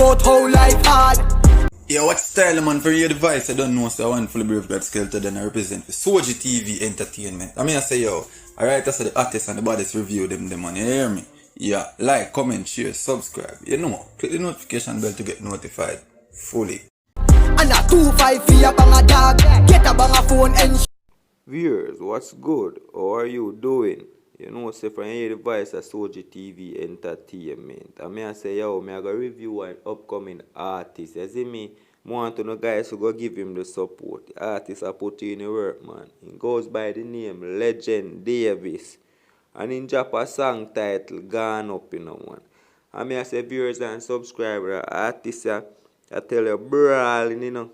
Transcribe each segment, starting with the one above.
about how life hard. Yeah, what style man for your device? I don't know, so I want fully brave God skeleton then I represent for Soji TV Entertainment. I mean I say yo, alright, I say the artists and the bodies review them man, you hear me? Yeah, like, comment, share, subscribe. You know, click the notification bell to get notified fully. And a 2-5 for your bang a dog. Get a bang a phone and Viewers, what's good? How are you doing? You know, say from your device a Soji TV Entertainment. And me I say, yo, me I go review an upcoming artist. You see me? Want to know guys who go give him the support. The artist I put in the work, man. He goes by the name Legendavis. And in drop a song title, Gone Up, you know, man. And me I say, viewers and subscribers, artist, I tell you, brawling, you know.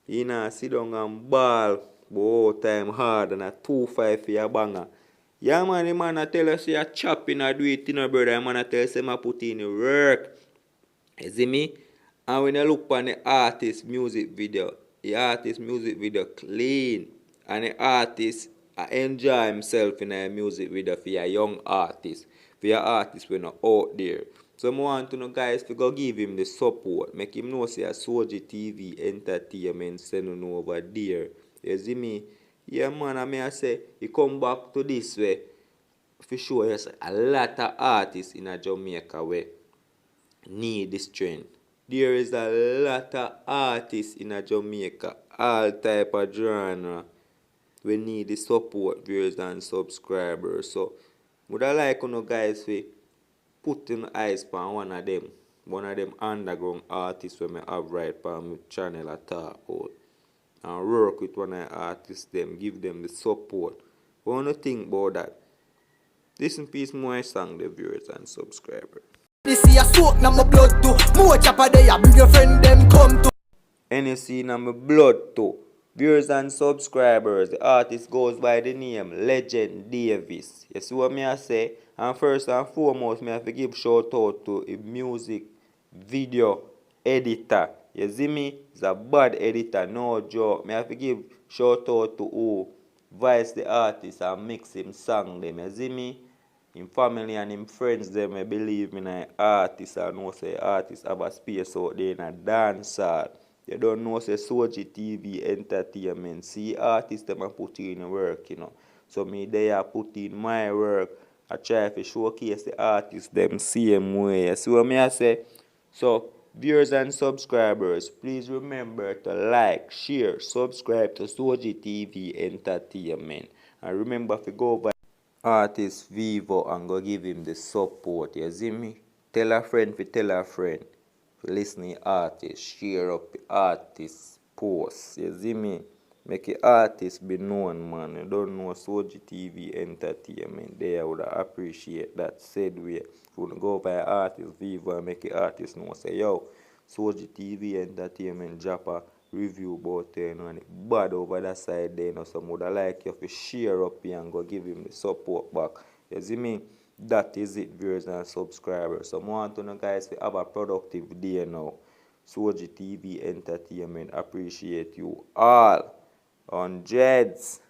You know, sit down and ball. But time hard and a 2-5 for your banger. Yeah, man, the man I tell us you chopping or do it, you know, brother. The man I tell us I put in the work. You see me? And when you look on the artist music video, the artist music video clean. And the artist enjoy himself in a music video for your young artist. For your artist when not out there. So I want to know guys to go give him the support. Make him know say a Soji TV Entertainment sending over there. You see me? Yeah, man, I say, he come back to this way. For sure, yes, a lot of artists in Jamaica way need this trend. There is a lot of artists in Jamaica, all type of genre, we need the support, viewers and subscribers. So, would I like you know guys to put in eyes on one of them underground artists when I have right on my channel I talk about. And work with one of the artists them, give them the support. What do you think about that? Listen peace more song the viewers and subscribers. this see a soak na my blood too. More chopper there, bring your friend them come to. NSC in my blood too. Viewers and subscribers, the artist goes by the name Legendavis. You see what me I say? And first and foremost, me have to give shout out to a music video editor. You see me? He's a bad editor, no joke. Me have to give shout out to who voice the artist and mix him song them. You see me? Him family and him friends them I believe in an artist and know say artists have a space out there in a dance hall. You don't know say Soji TV Entertainment. See artists them I put in work, you know. So me there put in my work. I try to showcase the artists them same way. You see what me I say? So viewers and subscribers, please remember to like, share, subscribe to Soji TV Entertainment. And remember to go over artist Vivo and go give him the support. You see me? Tell a friend to tell a friend. Listening artists, share up the artist posts. You see me? Make the artist be known, man. You don't know Soji TV Entertainment. They would appreciate that said way. If you want to go by artist Vivo and make the artist know, say, yo, Soji TV Entertainment drop a review about it, and it bad over that side there, you know. Some would like you to share up here and go give him the support back. You see me? That is it, viewers and subscribers. So I want to know guys to have a productive day now. Soji TV Entertainment appreciate you all. On Jeds.